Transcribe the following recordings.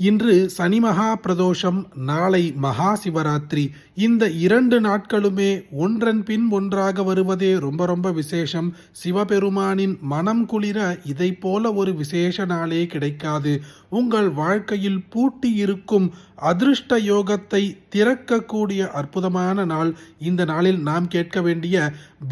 இன்று சனி மகா பிரதோஷம், நாளை மகா சிவராத்திரி. இந்த 2 நாட்களுமே ஒன்றன் பின் ஒன்றாக வருவதே ரொம்ப ரொம்ப விசேஷம். சிவபெருமானின் மனம் குளிர இதை போல ஒரு விசேஷ நாளே கிடைக்காது. உங்கள் வாழ்க்கையில் பூட்டி இருக்கும் அதிருஷ்ட யோகத்தை திறக்கக்கூடிய அற்புதமான நாள். இந்த நாளில் நாம் கேட்க வேண்டிய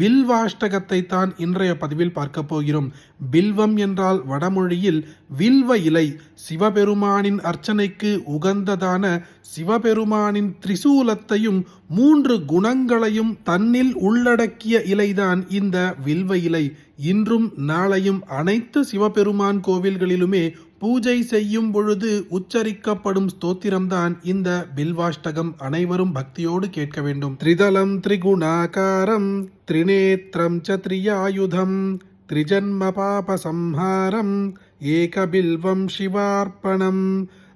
பில்வாஷ்டகத்தை தான் இன்றைய பதிவில் பார்க்க போகிறோம். பில்வம் என்றால் வடமொழியில் வில்வ இலை. சிவபெருமானின் அர்ச்சனைக்கு உகந்ததான சிவபெருமானின் திரிசூலத்தையும் 3 குணங்களையும் தன்னில் உள்ளடக்கிய இலைதான் இந்த வில்வ இலை. இன்றும் நாளையும் அனைத்து சிவபெருமான் கோவில்களிலுமே பூஜை செய்யும் பொழுது உச்சரிக்கப்படும் ஸ்தோத்திரம்தான் இந்த பில்வாஷ்டகம். அனைவரும் பக்தியோடு கேட்க வேண்டும். திரிதலம் திரிகுணாகாரம் திரிநேத்திரம் ச திரியாயுதம் திரிஜன்ம பாப சம்ஹாரம் ஏக பில்வம் சிவார்ப்பணம்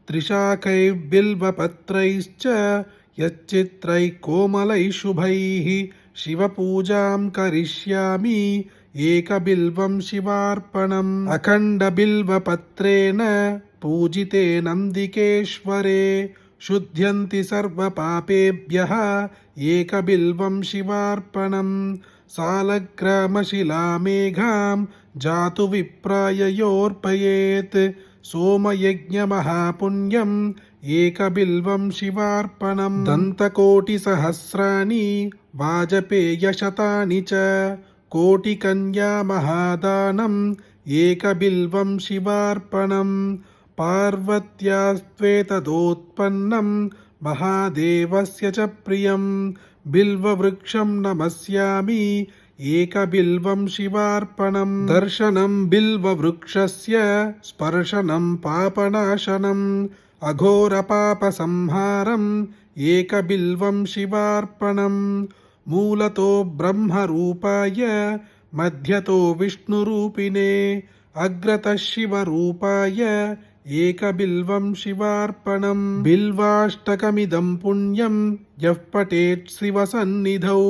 திரிஷாகை பில்வபத்ரைச்ச யச்சித்ரை கோமலை சுபைः சிவபூஜாம் கரிஷ்யாமி ஏகபில்வம் சிவார்ப்பணம் அகண்டபில்வபத்ரேன பூஜிதே நந்திகேஸ்வரே சுத்யந்தி சர்வ பாபேப்யः ஏகபில்வம் சிவார்ப்பணம் சாலக்ராமசிலாமேகாம் ஜாது விப்ராயயோர்பயேத் சோமயஜ்ஞமஹாபுண்யம் ஏகபில்வம் சிவார்ப்பணம் தந்தகோட்டிசஹஸ்ராணி வாஜபேயசதானி ச கோட்டிகன்யா மகாதானம் ஏகபில்வம் சிவார்ப்பணம் பார்வத்யாஸ்த்வேததோத்பன்னம் மகாதேவஸ்ய ச பிரியம் பில்வவ்ருக்ஷம் நமஸ்யாமி ஏகபில்வம் சிவார்ப்பணம் தர்சனம் பில்வவ்ருக்ஷஸ்ய ஸ்பர்ஷனம் பாபநாசனம் அகோரபாபசம்ஹாரம் ஏகபில்வம் சிவார்ப்பணம் மூலதோ பிரம்மரூபாய மத்யதோ விஷ்ணுரூபிணே அக்ரதः சிவரூபாய ஏகபில்வம் சிவார்ப்பணம் பில்வாஷ்டகமிதம் புண்ணியம் யः படேத் சிவசந்நிதௌ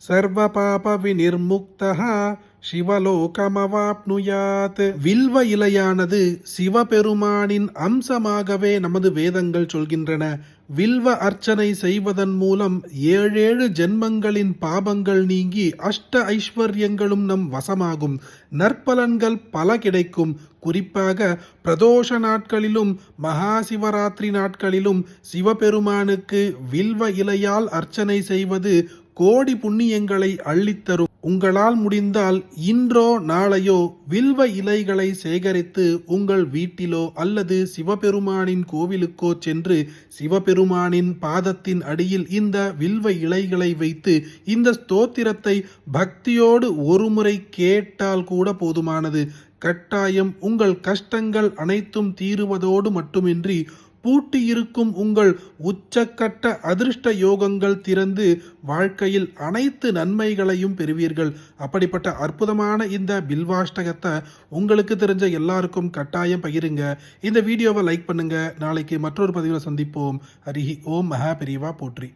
சர்வபாப விநிர்முக்தः சிவலோகமவாப்னுயாத். வில்வ இலையானது சிவபெருமானின் அம்சமாகவே நமது வேதங்கள் சொல்கின்றன. வில்வ அர்ச்சனை செய்வதன் மூலம் 7 ஜென்மங்களின் பாபங்கள் நீங்கி அஷ்ட ஐஸ்வர்யங்களும் நம் வசமாகும். நற்பலன்கள் பல கிடைக்கும். குறிப்பாக பிரதோஷ நாட்களிலும் மகா சிவராத்திரி நாட்களிலும் சிவபெருமானுக்கு வில்வ இலையால் அர்ச்சனை செய்வது கோடி புண்ணியங்களை அள்ளித்தரும். உங்களால் முடிந்தால் இன்றோ நாளையோ வில்வ இலைகளை சேகரித்து உங்கள் வீட்டிலோ அல்லது சிவபெருமானின் கோவிலுக்கோ சென்று சிவபெருமானின் பாதத்தின் அடியில் இந்த வில்வ இலைகளை வைத்து இந்த ஸ்தோத்திரத்தை பக்தியோடு ஒருமுறை கேட்டால் கூட போதுமானது. கட்டாயம் உங்கள் கஷ்டங்கள் அனைத்தும் தீருவதோடு மட்டுமின்றி பூட்டியிருக்கும் உங்கள் உச்சக்கட்ட அதிருஷ்ட யோகங்கள் திறந்து வாழ்க்கையில் அனைத்து நன்மைகளையும் பெறுவீர்கள். அப்படிப்பட்ட அற்புதமான இந்த பில்வாஷ்டகத்தை உங்களுக்கு தெரிஞ்ச எல்லாருக்கும் கட்டாயம் பகிருங்க. இந்த வீடியோவை லைக் பண்ணுங்க. நாளைக்கு மற்றொரு பதிவில் சந்திப்போம். ஹரி ஓம் மகா பெரியவா போற்றி.